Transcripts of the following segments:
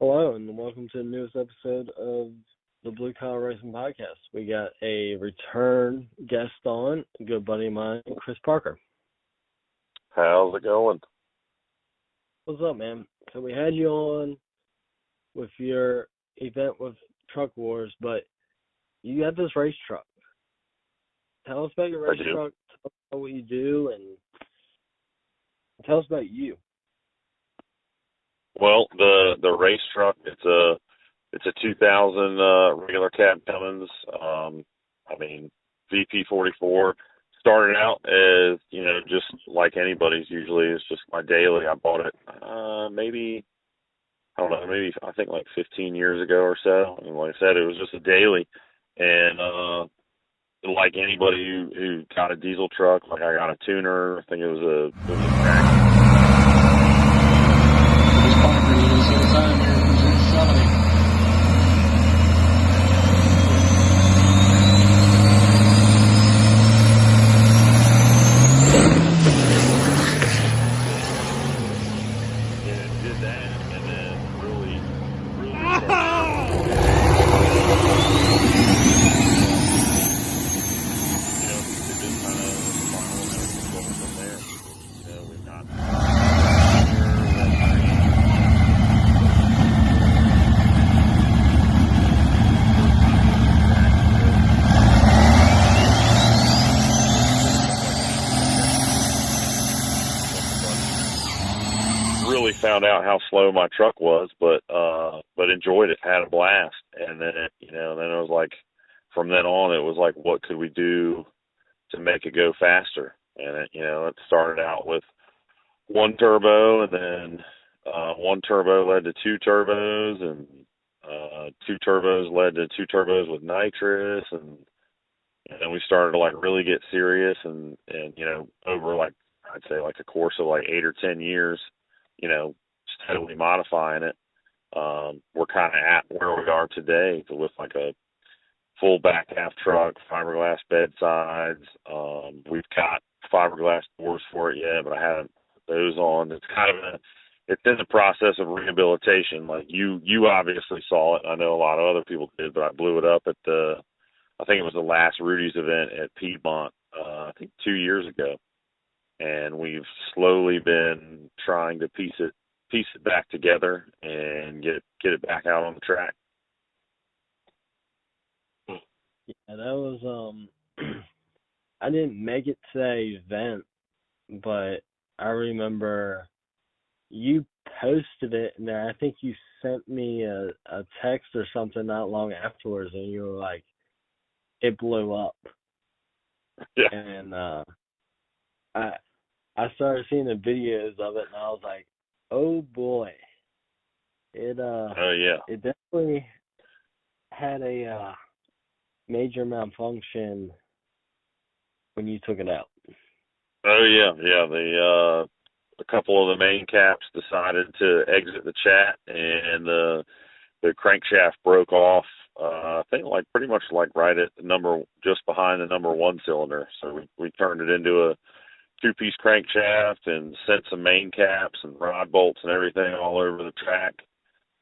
Hello, and welcome to the newest episode of the Blue Collar Racing Podcast. We got a return guest on, a good buddy of mine, Chris Parker. How's it going? What's up, man? So we had you on with your event with Truck Wars, but you got this race truck. Tell us about your race truck, tell us about what you do, and tell us about you. Well, the race truck, it's a 2000 regular cab Cummins. vp44 started out as, just like anybody's usually. It's just my daily. I bought it I think like 15 years ago or so. And like I said, it was just a daily. And like anybody who got a diesel truck, like I got a tuner. I think it was a crack. Really found out how slow my truck was, but enjoyed it, had a blast. And then then it was like, from then on, it was like, what could we do to make it go faster? And it started out with one turbo, and then one turbo led to two turbos, and two turbos led to two turbos with nitrous, and then we started to like really get serious, and over like, I'd say like a course of like 8 or 10 years, steadily modifying it. We're kind of at where we are today with like a full back half truck, fiberglass bedsides. We've got fiberglass doors for it yet, but I haven't put those on. It's in the process of rehabilitation. Like you obviously saw it. I know a lot of other people did, but I blew it up at I think it was the last Rudy's event at Piedmont, I think 2 years ago. And we've slowly been trying to piece it back together and get it back out on the track. Yeah, that was I didn't make it to that event, but I remember you posted it, and I think you sent me a text or something not long afterwards, and you were like, it blew up. Yeah. And I started seeing the videos of it, and I was like, oh boy. It definitely had a major malfunction when you took it out. Oh yeah. A couple of the main caps decided to exit the chat, and the crankshaft broke off. I think like pretty much like right at just behind the number one cylinder. So we turned it into a 2-piece crankshaft and sent some main caps and rod bolts and everything all over the track.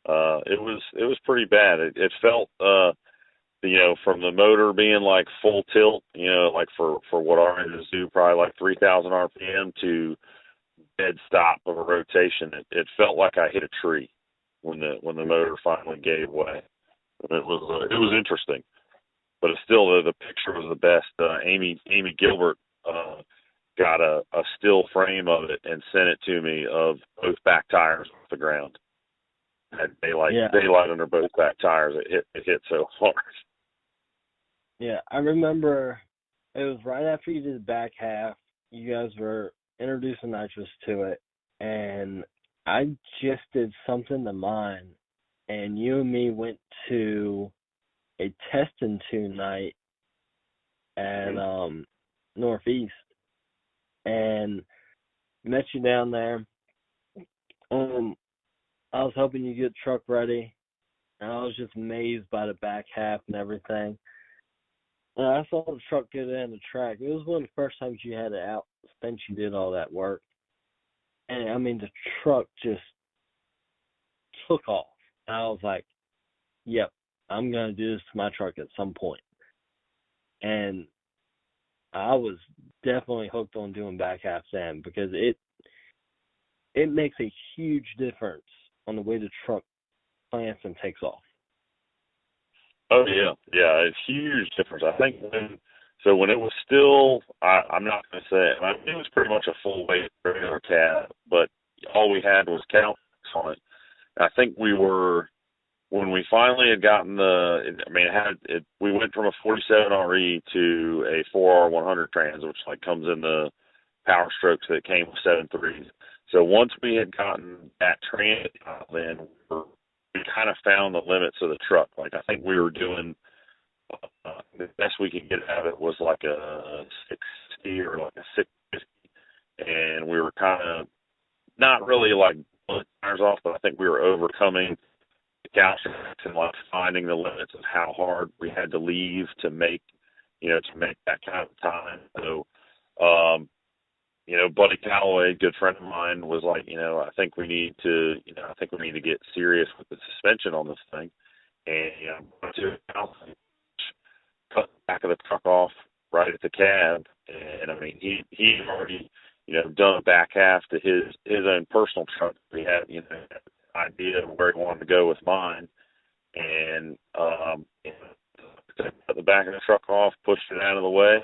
It was pretty bad. It felt from the motor being like full tilt, like for what our engines do, probably like 3,000 RPM to dead stop of a rotation. It felt like I hit a tree when the motor finally gave way. And it was interesting, but it's still the picture was the best. Amy Gilbert got a still frame of it and sent it to me of both back tires off the ground. Had daylight under both back tires. It hit so hard. Yeah, I remember it was right after you did the back half. You guys were introducing nitrous to it, and I just did something to mine, and you and me went to a test and tune night at Northeast, and met you down there. I was helping you get the truck ready, and I was just amazed by the back half and everything. And I saw the truck get in the track. It was one of the first times you had it out since you did all that work. And, I mean, the truck just took off. And I was like, yep, I'm going to do this to my truck at some point. And I was definitely hooked on doing back half then because it makes a huge difference on the way the truck plants and takes off. Oh yeah, yeah, it's huge difference. I think when it was still, I'm not going to say, I mean, it was pretty much a full weight regular cab, but all we had was counts on it. I think when we finally had gotten we went from a 47 RE to a 4R100 trans, which like comes in the Power Strokes that came with 7.3s. So once we had gotten that trans out, then we kind of found the limits of the truck. Like I think we were doing the best we could get out of it was like a 660 or like a 650, and we were kind of not really like pulling tires off, but I think we were overcoming the couch and like finding the limits of how hard we had to leave to make that kind of time. So, Buddy Calloway, good friend of mine, was like, I think we need to get serious with the suspension on this thing. And went to cut the back of the truck off right at the cab. And I mean, he already, done a back half to his own personal truck. We had, an idea of where he wanted to go with mine. And, cut the back of the truck off, pushed it out of the way,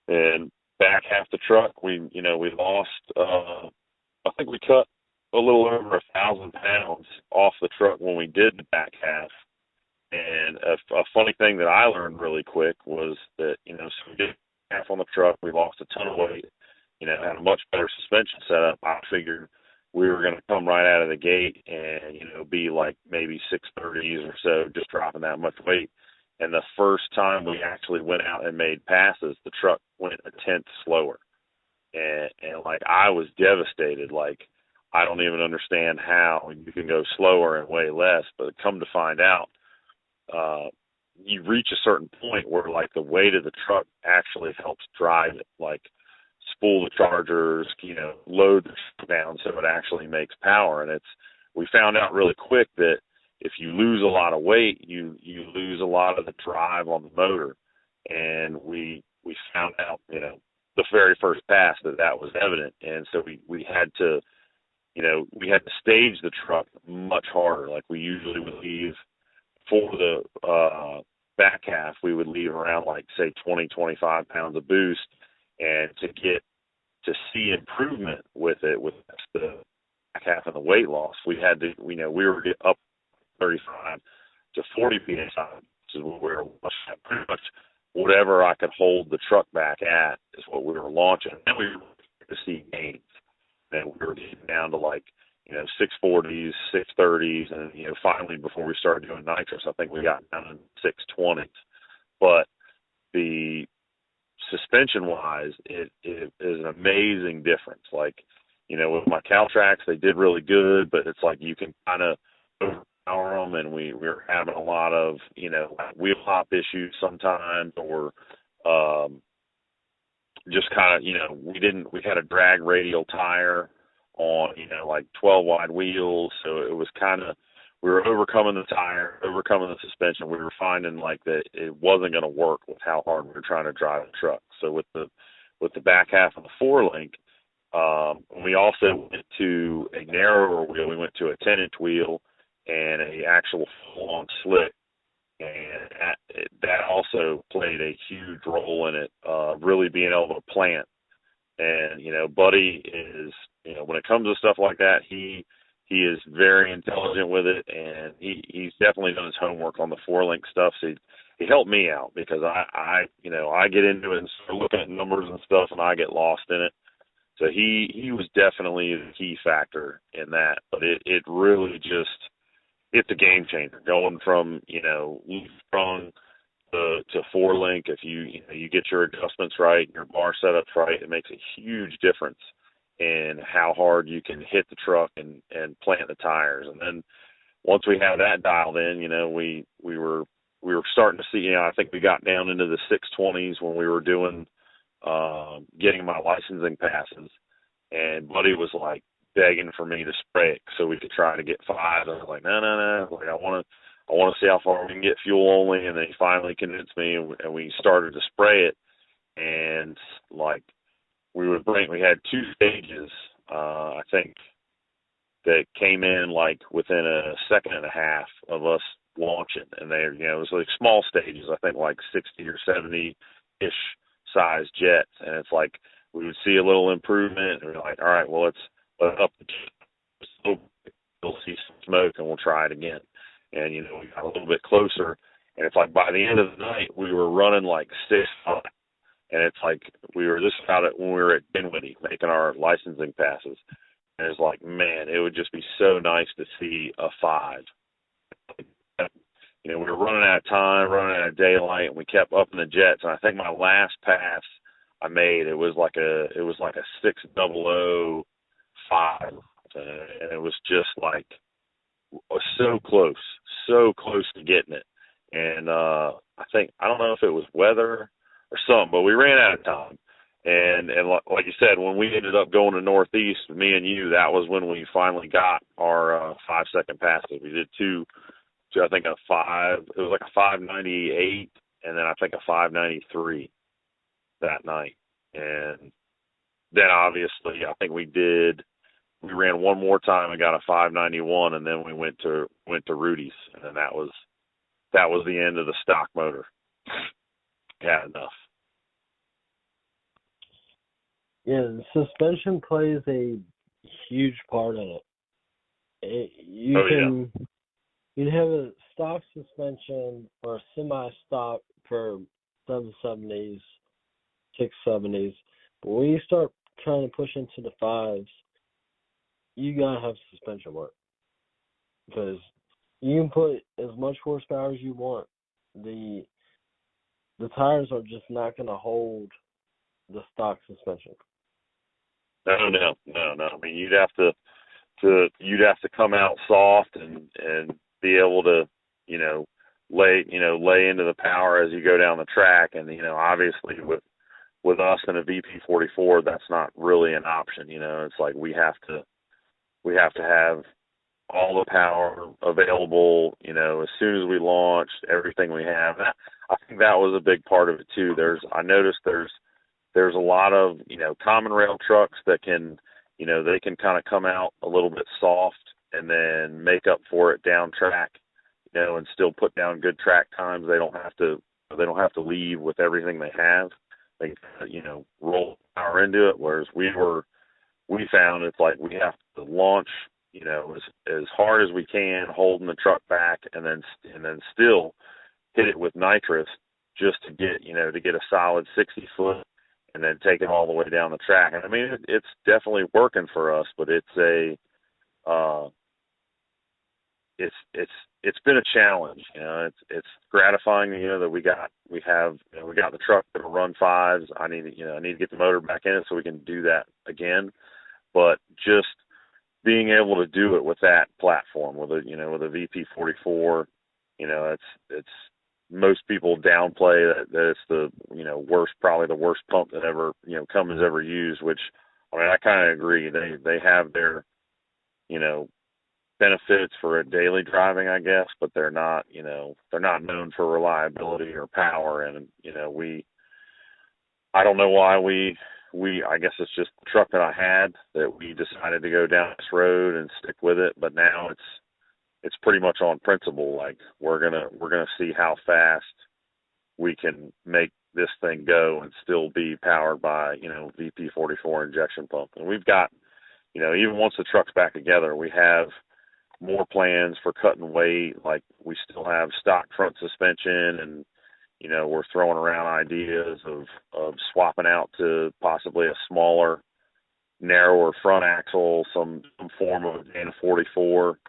and back half the truck, we lost, I think we cut a little over 1,000 pounds off the truck when we did the back half. And a funny thing that I learned really quick was that, so we did half on the truck, we lost a ton of weight, had a much better suspension setup. I figured we were going to come right out of the gate and, be like maybe 630s or so, just dropping that much weight. And the first time we actually went out and made passes, the truck went a tenth slower. And like, I was devastated. Like, I don't even understand how you can go slower and weigh less. But come to find out, you reach a certain point where, like, the weight of the truck actually helps drive it. Like, spool the chargers, load the truck down so it actually makes power. And we found out really quick that if you lose a lot of weight, you lose a lot of the drive on the motor. And we found out, the very first pass that was evident. And so we had to, stage the truck much harder. Like we usually would leave for the back half, we would leave around like, say, 20, 25 pounds of boost. And to see improvement with it, with the back half and the weight loss, we had to, we were up 35 to 40 PSI, which is what we were launching at. Pretty much whatever I could hold the truck back at is what we were launching. And we were to see gains. And we were getting down to like, 640s, 630s, and, finally before we started doing nitrous, I think we got down to 620s. But the suspension-wise, it is an amazing difference. Like, with my Caltrax, they did really good, but it's like you can kind of overpower them, and we were having a lot of, wheel hop issues sometimes, or just kind of, we had a drag radial tire on, like 12 wide wheels, so it was kind of, we were overcoming the tire, overcoming the suspension. We were finding like that it wasn't going to work with how hard we were trying to drive the truck. So with the back half of the 4-link, we also went to a narrower wheel. We went to a 10-inch wheel and a actual full-on slick, and that also played a huge role in it, really being able to plant. And Buddy is, when it comes to stuff like that, he is very intelligent with it, and he's definitely done his homework on the 4-link stuff. So he helped me out because I get into it and start looking at numbers and stuff, and I get lost in it. So he was definitely the key factor in that. But it really just, it's a game changer going from leaf sprung to 4-link. If you get your adjustments right, your bar setups right, it makes a huge difference in how hard you can hit the truck and plant the tires. And then once we had that dialed in, we were starting to see, I think we got down into the 620s when we were doing getting my licensing passes. And Buddy was like, begging for me to spray it so we could try to get 5. I was like, no. Like, I want to see how far we can get fuel only. And then he finally convinced me, and we started to spray it. And like we had 2 stages, I think, that came in like within a second and a half of us launching, and it was like small stages, I think like 60 or 70-ish size jets, and it's like we would see a little improvement, and we're like, all right, well, let's up the jet. We'll see some smoke, and we'll try it again. And we got a little bit closer, and it's like by the end of the night we were running like 6 hot, and it's like we were just about it when we were at Dinwiddie making our licensing passes. And it's like, man, it would just be so nice to see a 5. We were running out of time, running out of daylight, and we kept upping the jets. And I think my last pass I made, it was like a 600 5, and it was just like so close to getting it. And I don't know if it was weather or something, but we ran out of time. And like you said, when we ended up going to Northeast, me and you, that was when we finally got our 5-second passes. We did two, I think a 5. It was like a 598, and then I think a 593 that night. And then obviously, I think we ran one more time and got a 591, and then we went to Rudy's, and that was the end of the stock motor. Had enough. Yeah, the suspension plays a huge part in it. You can have a stock suspension or a semi-stock for 770s, 670s, but when you start trying to push into the 5s, you gotta have suspension work, because you can put as much horsepower as you want. The tires are just not gonna hold the stock suspension. No. I mean, you'd have to come out soft and be able to, lay into the power as you go down the track. And, obviously with us in a VP44, that's not really an option. It's like we have to have all the power available, as soon as we launch, everything we have. I think that was a big part of it too. I noticed there's a lot of, common rail trucks that can, they can kind of come out a little bit soft and then make up for it down track, and still put down good track times. They don't have to leave with everything they have. They, roll power into it. Whereas we found it's like we have to launch, as hard as we can, holding the truck back, and then still hit it with nitrous just to get a solid 60 foot, and then take it all the way down the track. And I mean, it's definitely working for us, but it's been a challenge. It's gratifying, that we got the truck that'll run 5s. I need to get the motor back in it so we can do that again. But just being able to do it with that platform, with a VP44, it's most people downplay that it's the probably the worst pump that ever Cummins ever used. Which, I mean, I kind of agree. They have their benefits for a daily driving, I guess, but they're not known for reliability or power. And I don't know why I guess it's just the truck that I had that we decided to go down this road and stick with it. But now it's pretty much on principle. Like we're gonna see how fast we can make this thing go and still be powered by VP44 injection pump. And we've got even once the truck's back together, we have more plans for cutting weight. Like we still have stock front suspension, and we're throwing around ideas of swapping out to possibly a smaller, narrower front axle, some form of a Dana 44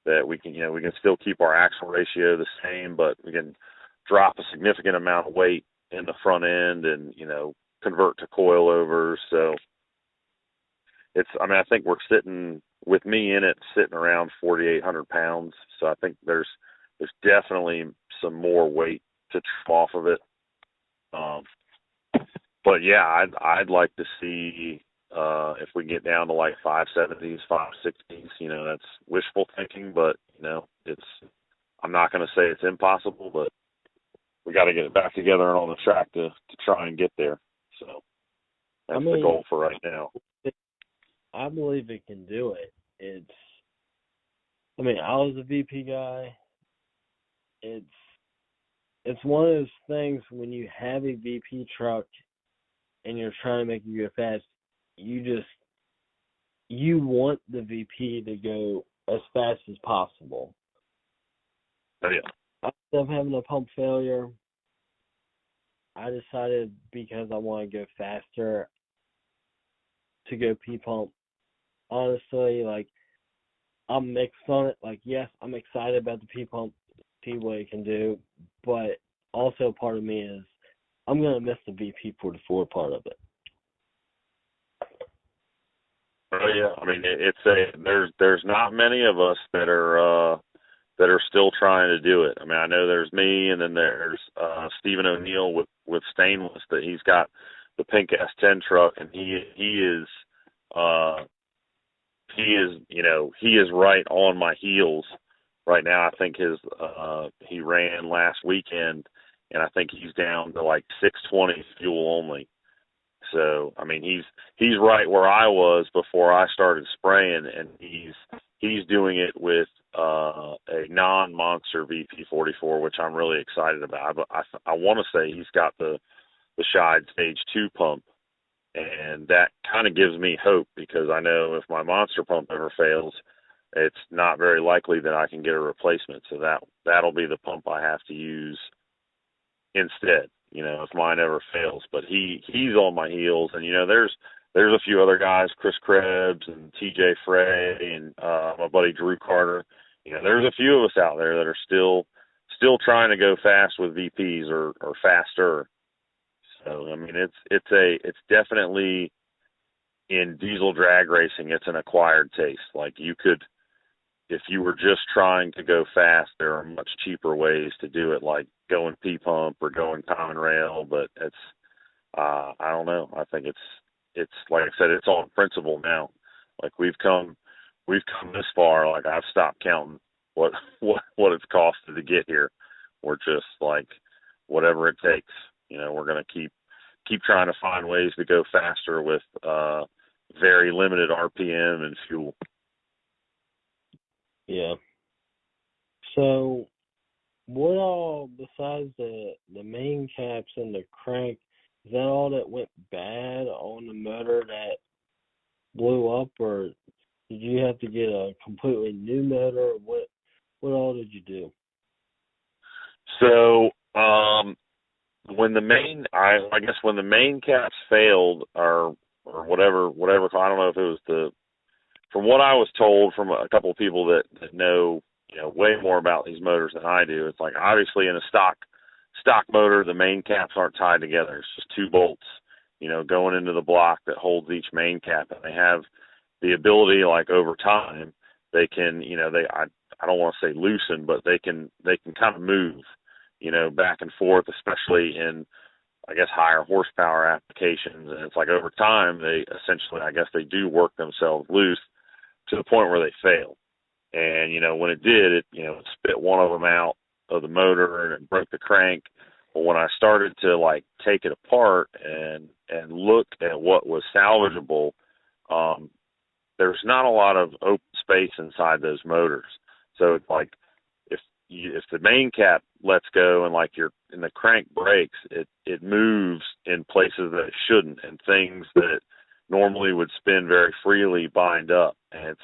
that we can still keep our axle ratio the same, but we can drop a significant amount of weight in the front end and convert to coilovers. So I think we're sitting, with me in it, sitting around 4,800 pounds. So I think there's definitely some more weight to trim off of it. But yeah, I'd like to see if we get down to like 570s, 560s, that's wishful thinking, but I'm not going to say it's impossible, but we got to get it back together and on the track to try and get there. So that's the goal for right now. I believe it can do it. I was a VP guy. It's one of those things when you have a VP truck and you're trying to make it go fast, you want the VP to go as fast as possible. Oh, yeah. Instead of having a pump failure, I decided because I want to go faster to go P-pump. Honestly, I'm mixed on it. Yes, I'm excited about the P-pump, see what it can do, but also part of me is I'm going to miss the vp44 part of it. Oh, yeah. There's not many of us that are still trying to do it. I know there's me, and then there's Stephen O'Neill with Stainless, that he's got the pink S10 truck, and he is right on my heels right now. I think he ran last weekend, and I think he's down to like 620 fuel only. So he's right where I was before I started spraying, and he's doing it with a non-monster vp44, which I'm really excited about. I want to say he's got the Scheid Stage 2 pump, and that kind of gives me hope, because I know if my monster pump ever fails, it's not very likely that I can get a replacement. So that'll be the pump I have to use instead, if mine ever fails. But he's on my heels, and there's a few other guys, Chris Krebs and TJ Frey and my buddy Drew Carter. There's a few of us out there that are still trying to go fast with VPs or faster. So it's definitely, in diesel drag racing, it's an acquired taste. You could, if you were just trying to go fast, there are much cheaper ways to do it, like going P-pump or going common rail. But it's I don't know. I think it's like I said, it's on principle now. We've come this far. I've stopped counting what it's costed to get here. We're just whatever it takes. We're going to keep trying to find ways to go faster with very limited RPM and fuel. Yeah. So, what all, besides the main caps and the crank, is that all that went bad on the motor that blew up, or did you have to get a completely new motor? What all did you do? So, when the main caps failed, or whatever, I don't know if it was from what I was told from a couple of people that know, way more about these motors than I do. It's obviously in a stock motor, the main caps aren't tied together. It's just two bolts, going into the block that holds each main cap, and they have the ability, over time, they can, I don't want to say loosen, but they can kind of move, back and forth, especially in, I guess, higher horsepower applications. And it's over time, they essentially, I guess, they do work themselves loose to the point where they fail. And, when it did, it spit one of them out of the motor and it broke the crank. But when I started to take it apart and look at what was salvageable, there's not a lot of open space inside those motors. So it's if the main cap lets go and the crank breaks, it moves in places that it shouldn't, and things that normally would spin very freely bind up. And it's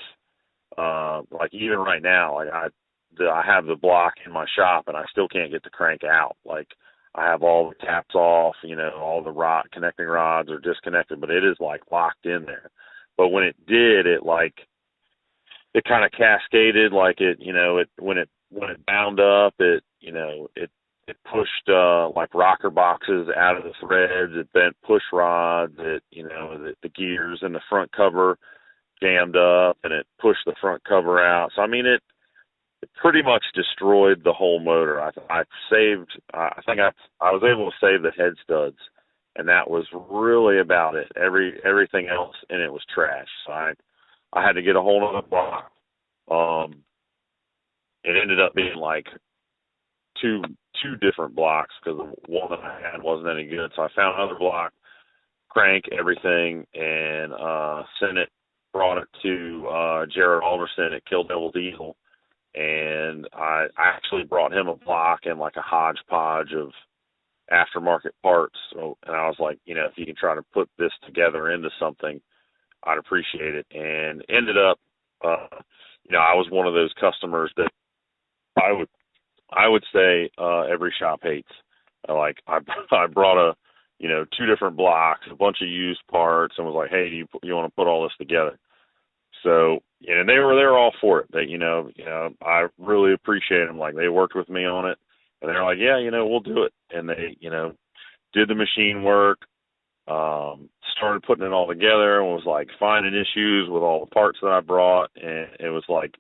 even right now, I have the block in my shop and I still can't get the crank out. I have all the caps off, all the connecting rods are disconnected, but it is locked in there. But when it did, it kind of cascaded, when it bound up, it pushed rocker boxes out of the threads, it bent push rods, the gears in the front cover jammed up and it pushed the front cover out. So it pretty much destroyed the whole motor. I think I was able to save the head studs and that was really about it. Everything else in it was trash. So I had to get a hold of the block. It ended up being like two different blocks because the one that I had wasn't any good. So I found another block, crank, everything, and brought it to Jared Alderson at Kill Devil Diesel, and I actually brought him a block and like a hodgepodge of aftermarket parts. So, and I was like, if you can try to put this together into something, I'd appreciate it. And ended up, I was one of those customers that I would say every shop hates. Like I brought two different blocks, a bunch of used parts, and was like, hey, do you want to put all this together? So, and they were all for it. They, I really appreciate them. Like, they worked with me on it, and they're like, yeah, we'll do it. And they, did the machine work, started putting it all together, and was like finding issues with all the parts that I brought. And it was like,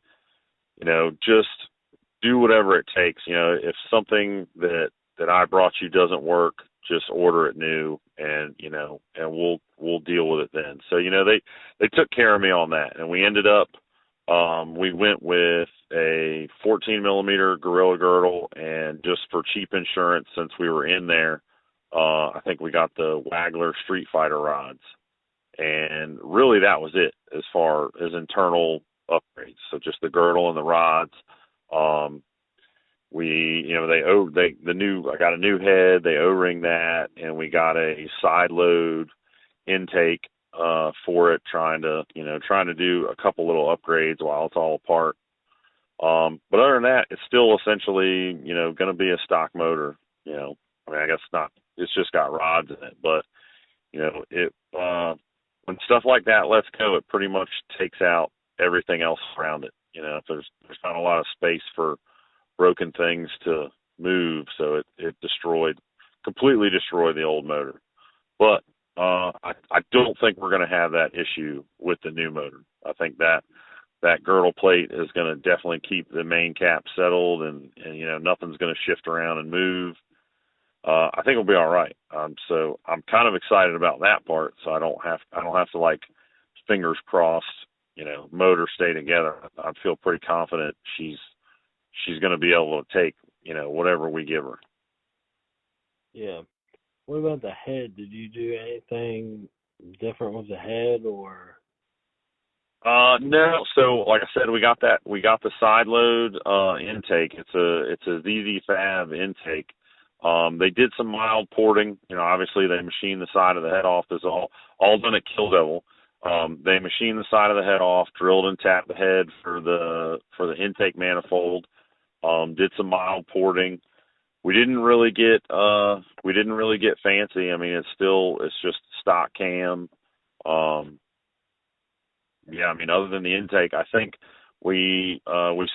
just do whatever it takes. If something that I brought you doesn't work, just order it new, and and we'll deal with it then. So they took care of me on that, and we ended up we went with a 14 millimeter Gorilla girdle, and just for cheap insurance, since we were in there, I think we got the Wagler Street Fighter rods, and really that was it as far as internal upgrades. So just the girdle and the rods. I got a new head, they O-ring that, and we got a side load intake for it, trying to do a couple little upgrades while it's all apart. But other than that, it's still essentially, going to be a stock motor. I guess not. It's just got rods in it, but when stuff like that lets go, it pretty much takes out everything else around it. If there's not a lot of space for broken things to move, so it completely destroyed the old motor. But I don't think we're going to have that issue with the new motor. I think that girdle plate is going to definitely keep the main cap settled, and nothing's going to shift around and move. I think it'll be all right. So I'm kind of excited about that part. So I don't have to, like, fingers crossed, motor stay together. I feel pretty confident she's going to be able to take, whatever we give her. Yeah. What about the head? Did you do anything different with the head, or? No. So like I said, we got the side load intake. It's a ZZ Fab intake. They did some mild porting. Obviously they machined the side of the head off. This is all done at Kill Devil. They machined the side of the head off, drilled and tapped the head for the intake manifold. Did some mild porting. We didn't really get fancy. I mean, it's just stock cam. Other than the intake, I think we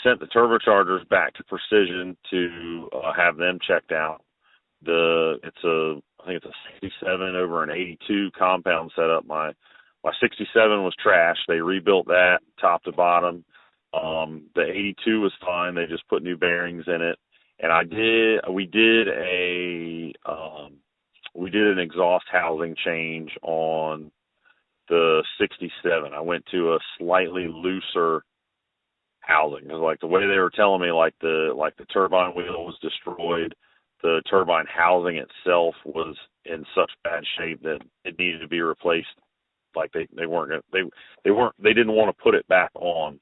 sent the turbochargers back to Precision to have them checked out. I think it's a 67 over an 82 compound setup. My 67 was trash. They rebuilt that top to bottom. The 82 was fine. They just put new bearings in it. And we did an exhaust housing change on the 67. I went to a slightly looser housing. It was like the way they were telling me, like the turbine wheel was destroyed. The turbine housing itself was in such bad shape that it needed to be replaced. Like they didn't want to put it back on,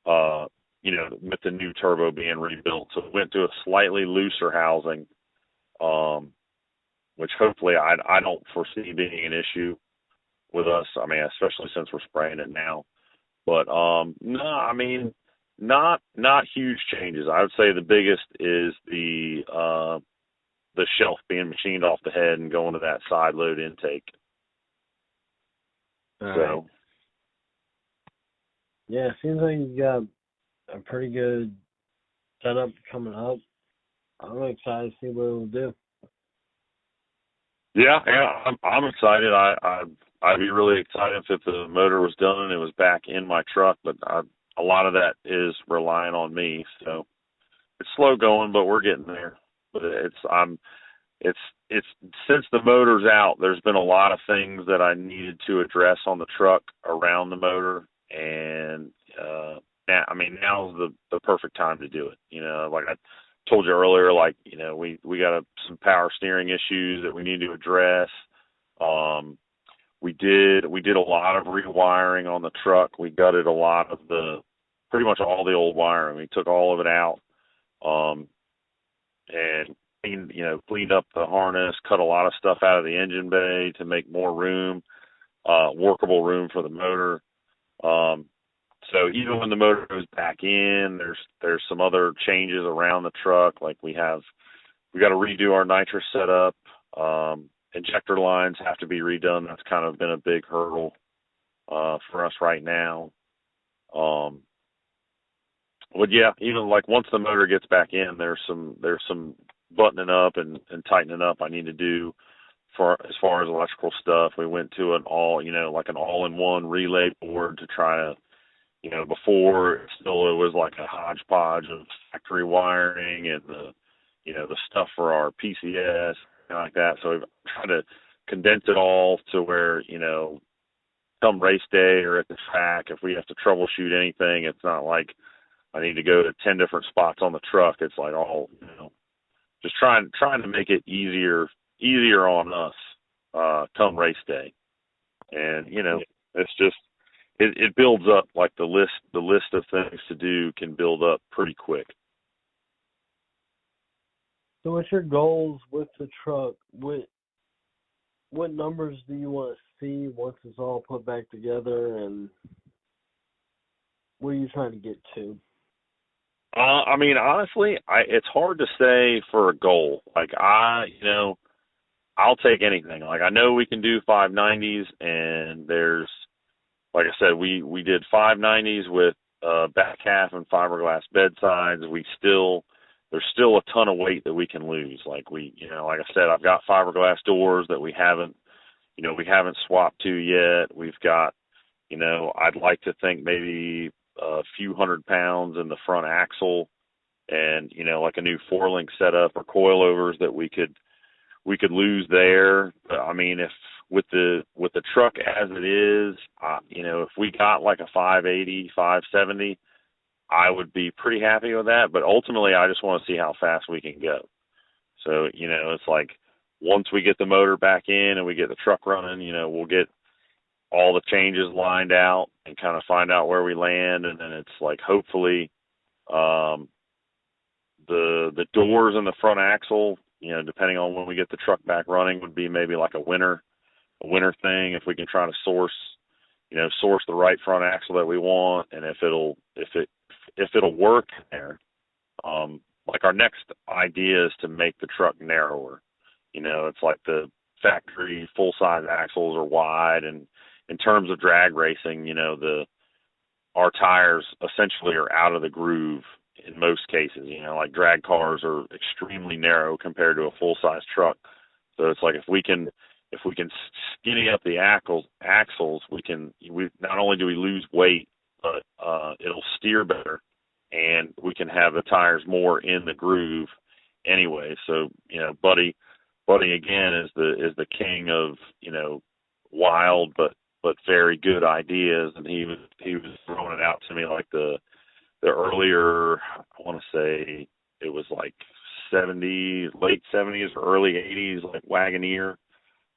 with the new turbo being rebuilt. So it went to a slightly looser housing, which hopefully I don't foresee being an issue with us. I mean, especially since we're spraying it now. But no, I mean, not huge changes. I would say the biggest is the shelf being machined off the head and going to that side load intake. Right. Yeah, it seems like you got a pretty good setup coming up. I'm excited to see what it'll do. Yeah, I'm excited. I'd be really excited if the motor was done and it was back in my truck, but a lot of that is relying on me. So it's slow going, but we're getting there. But it's since the motor's out, there's been a lot of things that I needed to address on the truck around the motor, and now's the perfect time to do it. Like I told you earlier, like we got some power steering issues that we need to address. We did a lot of rewiring on the truck. We gutted pretty much all the old wiring. We took all of it out, and cleaned up the harness, cut a lot of stuff out of the engine bay to make more room, workable room for the motor. So even when the motor goes back in, there's some other changes around the truck. Like we got to redo our nitrous setup. Injector lines have to be redone. That's kind of been a big hurdle for us right now. But yeah, even like once the motor gets back in, there's some buttoning up and tightening up I need to do as far as electrical stuff. We went to an all-in-one relay board to try to, before it was like a hodgepodge of factory wiring and the stuff for our PCS, like that. So we've tried to condense it all to where, come race day or at the track, if we have to troubleshoot anything, it's not like I need to go to 10 different spots on the truck. It's like all, just trying to make it easier on us come race day. And, it's just, it builds up, like the list of things to do can build up pretty quick. So what's your goals with the truck? What numbers do you want to see once it's all put back together, and where are you trying to get to? Honestly, it's hard to say for a goal. Like I'll take anything. Like I know we can do 590s, and there's, like I said, we did 590s with back half and fiberglass bedsides. There's still a ton of weight that we can lose. Like like I said, I've got fiberglass doors that we haven't swapped to yet. We've got, I'd like to think maybe a few 100 pounds in the front axle, and like a new 4-link setup or coilovers that we could lose there. But, if with the truck as it is, if we got like a 580, 570, I would be pretty happy with that. But ultimately, I just want to see how fast we can go. So it's like once we get the motor back in and we get the truck running, we'll get all the changes lined out and kind of find out where we land. And then it's like, hopefully, the doors in the front axle, depending on when we get the truck back running, would be maybe like a winter thing. If we can try to source the right front axle that we want, and if it'll work there. Like our next idea is to make the truck narrower. It's like the factory full-size axles are wide, and in terms of drag racing, our tires essentially are out of the groove in most cases. Like drag cars are extremely narrow compared to a full-size truck. So it's like if we can skinny up the axles, we not only do we lose weight, but it'll steer better, and we can have the tires more in the groove anyway. So Buddy again is the king of wild but very good ideas, and he was throwing it out to me like the earlier, I want to say it was like late 70s or early 80s, like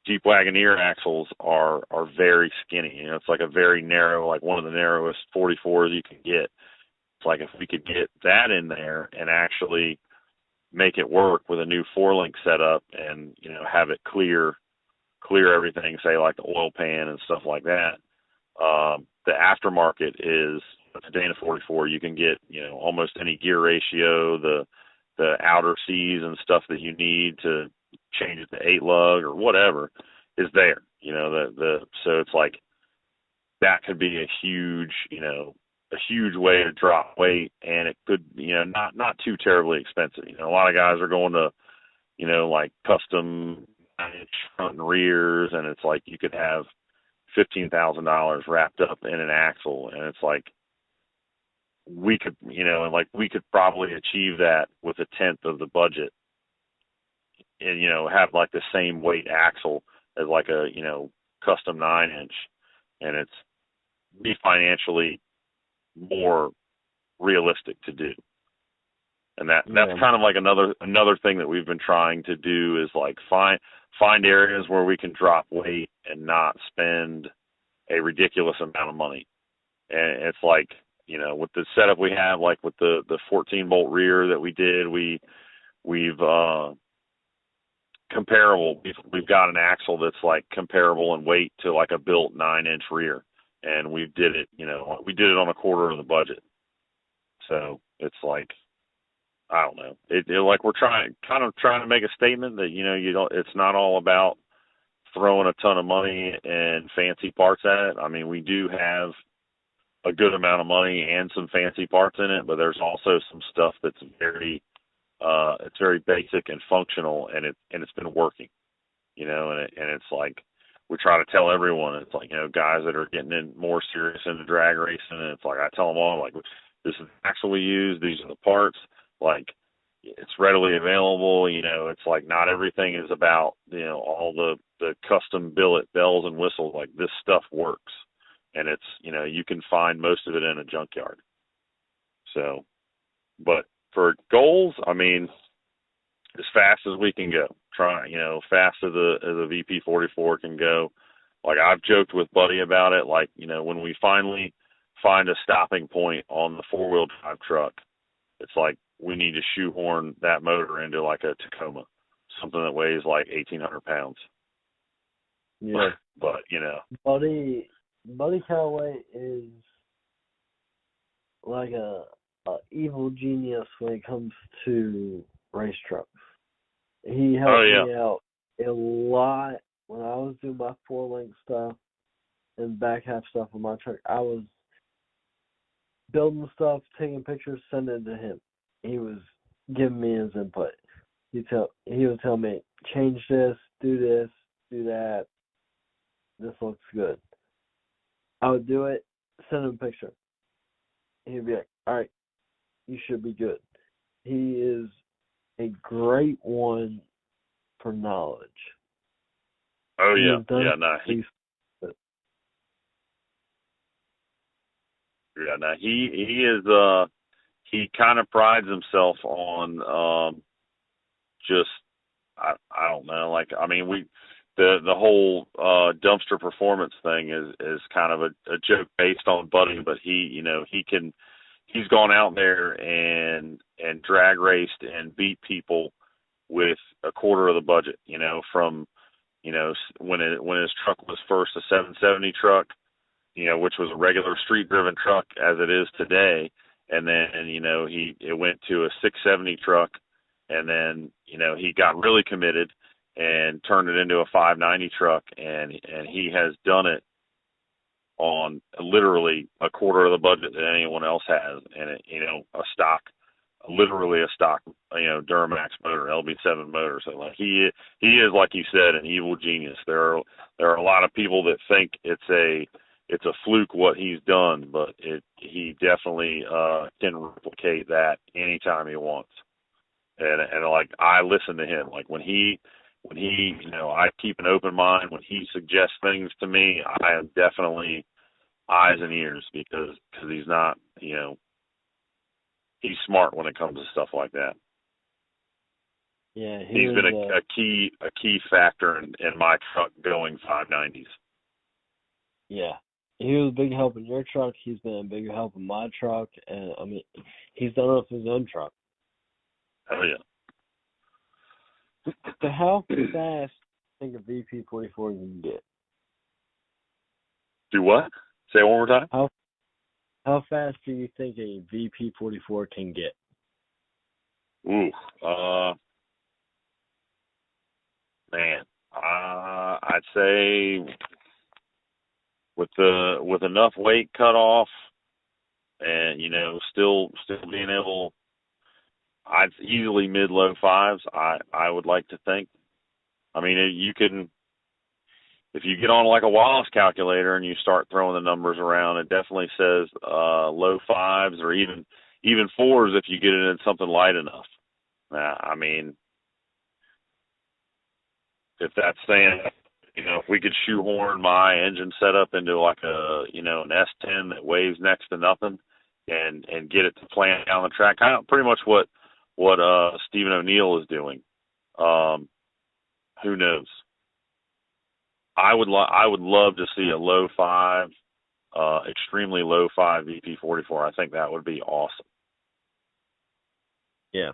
Jeep Wagoneer axles are very skinny. It's like a very narrow, like one of the narrowest 44s you can get. It's like if we could get that in there and actually make it work with a new 4-link setup, and have it clear everything, say like the oil pan and stuff like that. The aftermarket is the Dana 44. You can get almost any gear ratio, the outer C's and stuff that you need to change it to 8-lug or whatever is there. So it's like that could be a huge way to drop weight, and it could not too terribly expensive. A lot of guys are going to like custom front and rears, and it's like you could have $15,000 wrapped up in an axle, and it's like we could probably achieve that with a tenth of the budget and have like the same weight axle as like a custom 9-inch, and it's be financially more realistic to do. And that's kind of like another thing that we've been trying to do is like find areas where we can drop weight and not spend a ridiculous amount of money. And it's like, with the setup we have, like with the 14-bolt rear that we did, we've comparable. We've got an axle that's like comparable in weight to like a built 9-inch rear, and we did it on a quarter of the budget. So it's like, I don't know. It like we're trying to make a statement that it's not all about throwing a ton of money and fancy parts at it. I mean, we do have a good amount of money and some fancy parts in it, but there's also some stuff that's it's very basic and functional, and it's been working, and it's like we try to tell everyone. It's like, guys that are getting in more serious into drag racing, and it's like I tell them all, like, this is the axle we use, these are the parts, like it's readily available. It's like not everything is about all the custom billet bells and whistles. Like this stuff works, and it's you can find most of it in a junkyard. So, but for goals, I mean, as fast as we can go. Try, fast as the vp44 can go. Like I've joked with Buddy about it. Like, when we finally find a stopping point on the 4-wheel drive truck, it's like we need to shoehorn that motor into like a Tacoma, something that weighs like 1,800 pounds. Yeah. But Buddy Callaway is like a evil genius when it comes to race trucks. He helped me out a lot when I was doing my 4-link stuff and back half stuff on my truck. I was building stuff, taking pictures, sending it to him. He was giving me his input. He would tell me, change this, do that. This looks good. I would do it, send him a picture. He'd be like, all right, you should be good. He is a great one for knowledge. Oh, yeah. He is, he kind of prides himself on just, I don't know, like, I mean, the whole dumpster performance thing is kind of a joke based on Buddy, but he's gone out there and drag raced and beat people with a quarter of the budget, from when his truck was first a 770 truck, which was a regular street driven truck as it is today, and then it went to a 670 truck, and then he got really committed and turned it into a 590 truck, and he has done it on literally a quarter of the budget that anyone else has, and literally a stock Duramax motor, LB7 motor. So like he is, like you said, an evil genius. There are a lot of people that think it's a fluke what he's done, but he definitely can replicate that anytime he wants. And like I listen to him. Like when he I keep an open mind. When he suggests things to me, I am definitely eyes and ears because he's not, he's smart when it comes to stuff like that. Yeah, he's been a key factor in my truck going 590s. Yeah, he was a big help in your truck. He's been a big help in my truck, and I mean, he's done it with his own truck. Oh yeah. So how fast do you think a vp44 can get? Do what? Say it one more time. How fast do you think a vp44 can get? Ooh, man, I'd say with enough weight cut off, and still being able, I'd easily mid-low 5s. I would like to think. I mean, you can, if you get on like a Wallace calculator and you start throwing the numbers around, it definitely says low 5s or even 4s if you get it in something light enough. I mean, if that's saying, if we could shoehorn my engine setup into like an S10 that weighs next to nothing, and get it to plan down the track, kind of pretty much what Stephen O'Neill is doing. Who knows? I would love to see a low 5, extremely low 5 vp44. I think that would be awesome. Yeah.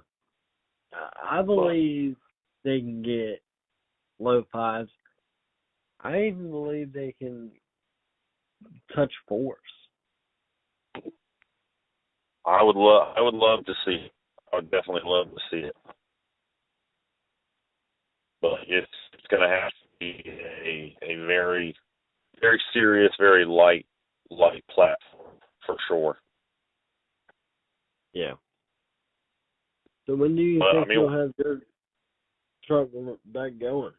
I believe they can get low 5s. I even believe they can touch 4s. I would love to see it. I would definitely love to see it. But it's going to have to be a very, very serious, very light platform for sure. Yeah. So when do you think you'll have your truck back going?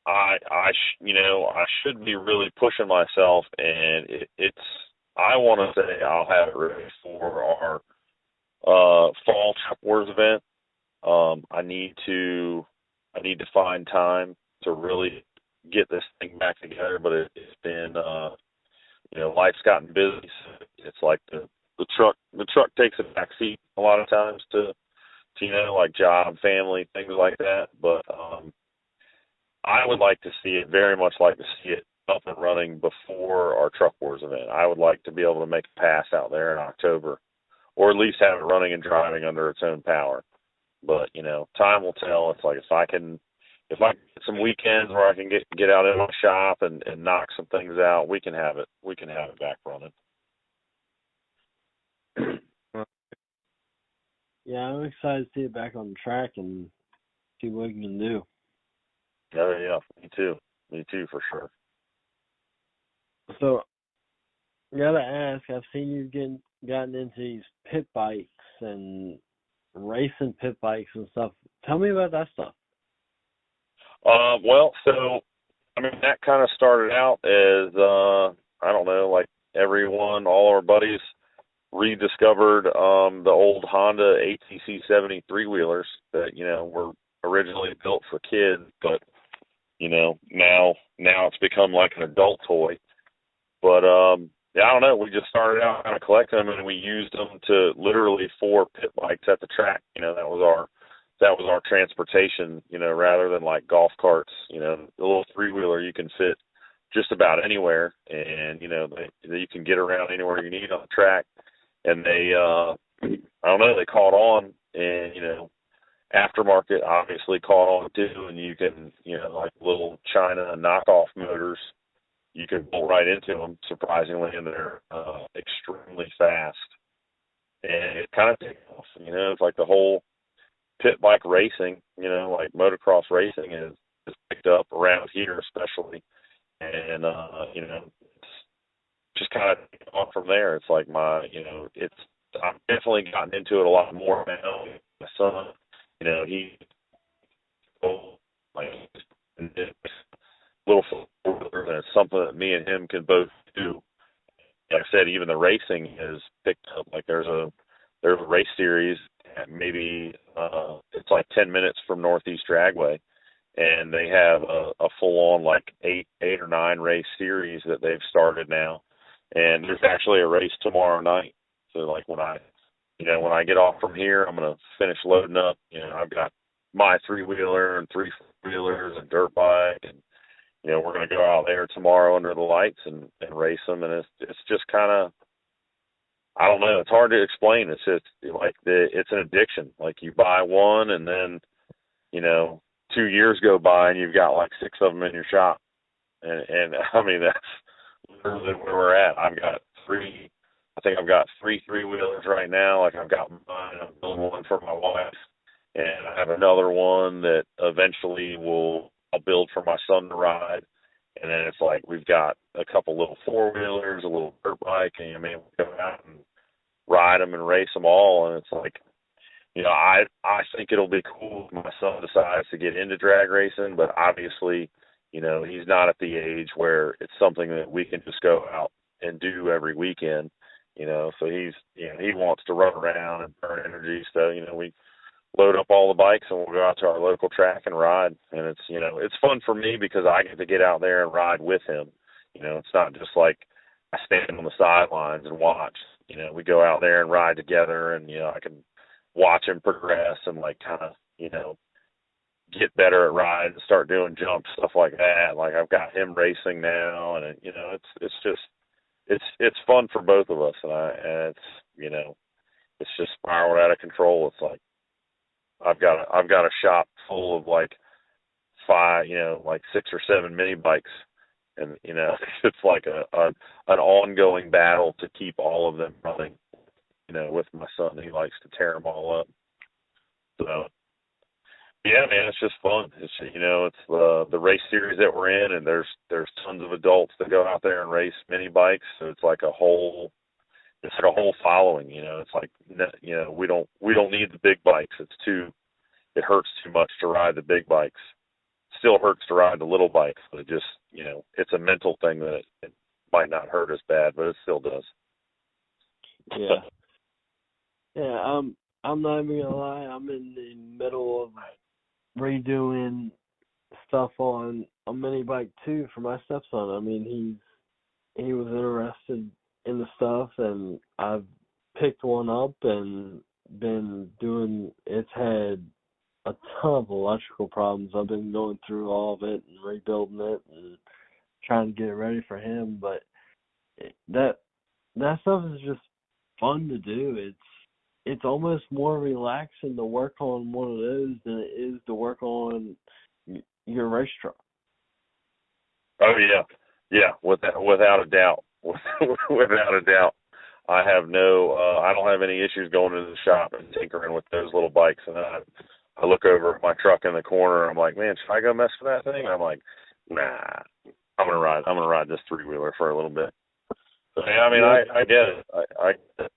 I should be really pushing myself, and I want to say I'll have it ready for our fall Truck Wars event. I need to find time to really get this thing back together, but it's been life's gotten busy. So it's like the truck takes a back seat a lot of times to like job, family, things like that. But I would like to see it, very much like to see it up and running before our Truck Wars event. I would like to be able to make a pass out there in October, or at least have it running and driving under its own power. But time will tell. It's like if I can get some weekends where I can get out in my shop and knock some things out, we can have it back running. Yeah, I'm excited to see it back on the track and see what we can do. Oh yeah, me too for sure. So, I gotta ask, I've seen you gotten into these pit bikes and racing pit bikes and stuff. Tell me about that stuff. Well, so that kind of started out as I don't know, like everyone, all our buddies rediscovered the old Honda ATC 73 wheelers that were originally built for kids, but now it's become like an adult toy. But I don't know, we just started out kind of collecting them, and we used them to literally for pit bikes at the track. That was our transportation, rather than like golf carts. The little 3-wheeler you can fit just about anywhere, and you can get around anywhere you need on the track. And they I don't know, they caught on, and aftermarket obviously caught on too, and you can like little China knockoff motors, you can bolt right into them, surprisingly, and they're extremely fast, and it kind of takes off. It's like the whole pit bike racing, like motocross racing is picked up around here especially, and it's just kind of on from there. It's like I've definitely gotten into it a lot more now. My son, he's like little four-wheeler, and it's something that me and him can both do. Like I said, even the racing is picked up. Like there's a race series at maybe it's like 10 minutes from Northeast Dragway, and they have a full-on like eight or nine race series that they've started now. And there's actually a race tomorrow night. So like when I get off from here, I'm gonna finish loading up. I've got my 3-wheeler and 3 4-wheelers and dirt bike, and we're gonna go out there tomorrow under the lights and race them. And it's just kind of, I don't know, it's hard to explain. It's just like it's an addiction. Like you buy one, and then 2 years go by, and you've got like 6 of them in your shop. And that's literally where we're at. I've got 3 3-wheelers right now. Like I've got mine, I'm building one for my wife, and I have another one that eventually I'll build for my son to ride. And then it's like we've got a couple little 4-wheelers, a little dirt bike, and we go out and ride them and race them all. And it's like, I think it'll be cool if my son decides to get into drag racing, but obviously, he's not at the age where it's something that we can just go out and do every weekend. So he wants to run around and burn energy. So, load up all the bikes and we'll go out to our local track and ride. And it's, you know, it's fun for me because I get to get out there and ride with him. You know, it's not just like I stand on the sidelines and watch. You know, we go out there and ride together, and, you know, I can watch him progress and, like, kind of, you know, get better at riding and start doing jumps, stuff like that. Like, I've got him racing now, and, you know, it's just, it's fun for both of us. And it's, you know, it's just spiraled out of control. It's like, I've got a shop full of like 5, you know, like 6 or 7 mini bikes, and, you know, it's like an ongoing battle to keep all of them running. You know, with my son, he likes to tear them all up. So yeah, man, it's just fun. It's, you know, it's the race series that we're in, and there's tons of adults that go out there and race mini bikes. So it's like it's like a whole following. You know, it's like, you know, we don't need the big bikes. It hurts too much to ride the big bikes. Still hurts to ride the little bikes, but it just, you know, it's a mental thing that it might not hurt as bad, but it still does. Yeah. Yeah, I'm not even gonna lie, I'm in the middle of redoing stuff on a mini bike too for my stepson. I mean, he was interested in the stuff, and I've picked one up and been doing. It's had a ton of electrical problems. I've been going through all of it and rebuilding it and trying to get it ready for him. But that stuff is just fun to do. It's almost more relaxing to work on one of those than it is to work on your race truck. Oh yeah, without a doubt, without a doubt. I don't have any issues going into the shop and tinkering with those little bikes. And I look over at my truck in the corner. I'm like, man, should I go mess with that thing? And I'm like, nah, I'm gonna ride this 3-wheeler for a little bit. So, yeah, I mean, I get it. I get it.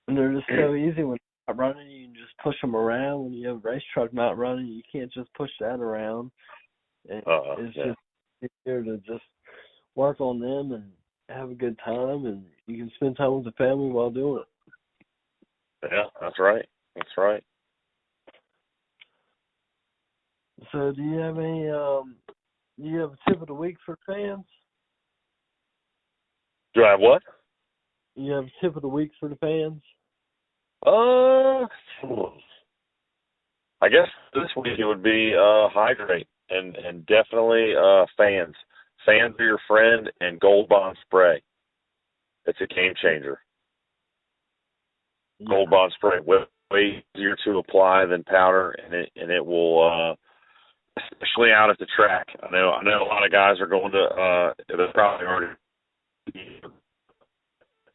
And they're just so easy when you're not running. You can just push them around. When you have a race truck not running, you can't just push that around. It's just easier to just work on them and have a good time, and you can spend time with the family while doing it. Yeah, that's right. That's right. So, do you have any? Do you have a tip of the week for fans? Do I have what? You have a tip of the week for the fans? I guess this week it would be hydrate and definitely fans. Fans are your friend, and Gold Bond spray. It's a game changer. Yeah. Gold Bond spray, way easier to apply than powder, and it will, especially out at the track. I know a lot of guys are going to they're probably already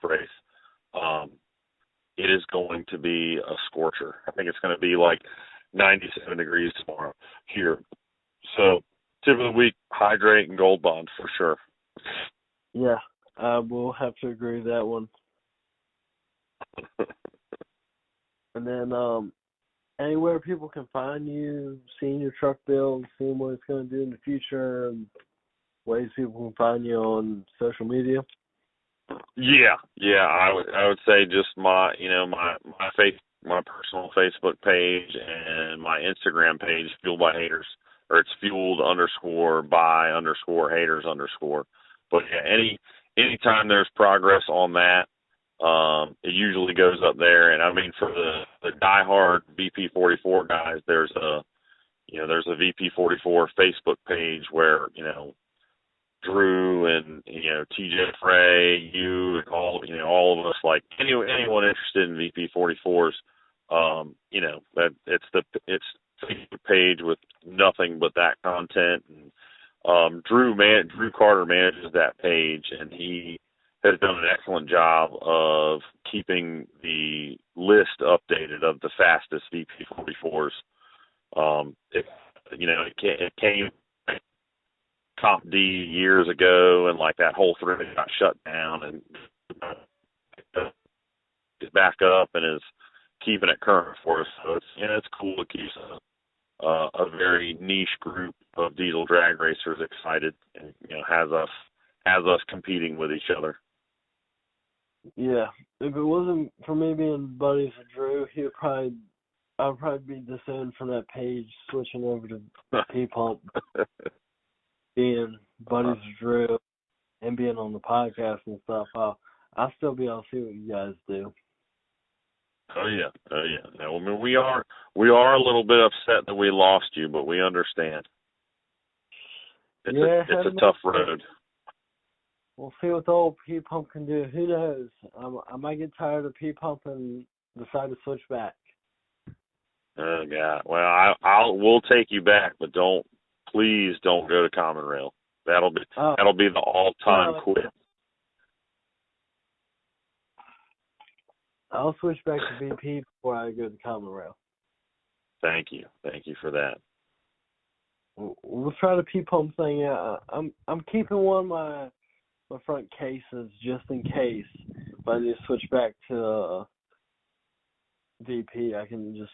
race. It is going to be a scorcher. I think it's going to be like 97 degrees tomorrow here. So, tip of the week, hydrate and Gold Bond for sure. Yeah, we'll have to agree with that one. And then anywhere people can find you, seeing your truck build, seeing what it's going to do in the future, and ways people can find you on social media. Yeah, I would say just my personal Facebook page and my Instagram page, Fueled by Haters, or it's fueled_by_haters_. But yeah, anytime there's progress on that, it usually goes up there. And I mean, for the diehard vp44 guys, there's a vp44 Facebook page where, you know, Drew and, you know, TJ Frey, you and all of us, like anyone interested in VP44s, you know, that it's Facebook page with nothing but that content. And Drew Carter manages that page, and he has done an excellent job of keeping the list updated of the fastest VP44s. It came top D years ago, and like that whole thread got shut down, and is back up and is keeping it current for us. So it's cool to keep a very niche group of diesel drag racers excited, and, you know, has us competing with each other. Yeah, if it wasn't for me being buddies with Drew, I'd probably be disowned from that page, switching over to P Pump, being buddies with Drew, and being on the podcast and stuff. I'll still be able to see what you guys do. Oh yeah, oh yeah. Now, I mean, we are a little bit upset that we lost you, but we understand. It's a tough road. We'll see what the old P Pump can do. Who knows? I might get tired of P Pump and decide to switch back. Oh God. Well, we'll take you back, but please don't go to Common Rail. That'll be the all-time quit. I'll switch back to VP before I go to Common Rail. Thank you for that. We'll try the P Pump thing out. I'm keeping one of my front cases just in case. If I need to switch back to VP, I can just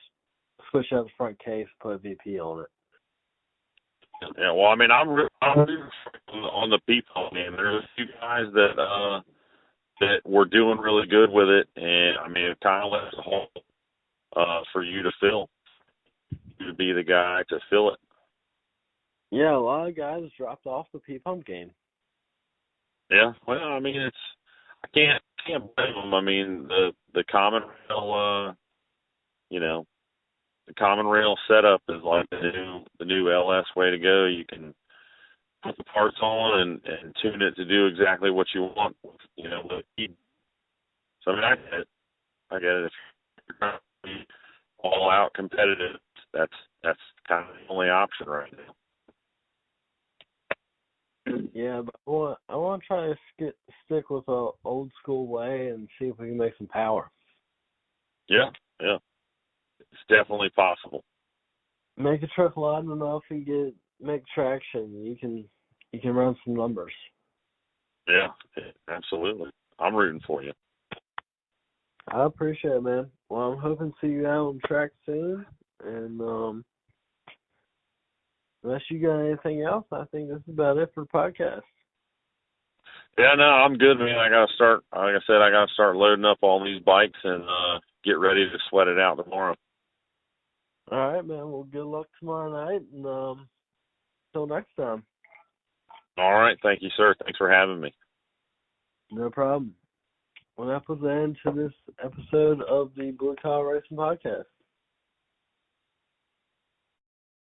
switch out the front case, put a VP on it. Yeah, well, I mean, I'm on the P-Pump game. There's a few guys that were doing really good with it, and I mean, it kind of left a hole for you to fill. You to be the guy to fill it. Yeah, a lot of guys dropped off the P-Pump game. Yeah, well, I mean, I can't blame them. I mean, the Common Rail, the Common Rail setup is like the new LS way to go. You can put the parts on and tune it to do exactly what you want. So I mean, I get it. If you're trying to be all out competitive, that's kind of the only option right now. Yeah, but I want to try to stick with the old school way and see if we can make some power. Yeah, it's definitely possible. Make a truck loud enough and make traction. You can run some numbers. Yeah, absolutely. I'm rooting for you. I appreciate it, man. Well, I'm hoping to see you out on track soon. And unless you got anything else, I think this is about it for the podcast. Yeah, no, I'm good, man. I gotta start loading up all these bikes and get ready to sweat it out tomorrow. All right, man. Well, good luck tomorrow night, and until next time. All right, thank you, sir. Thanks for having me. No problem. Well, that puts an end to this episode of the Blue Collar Racing Podcast.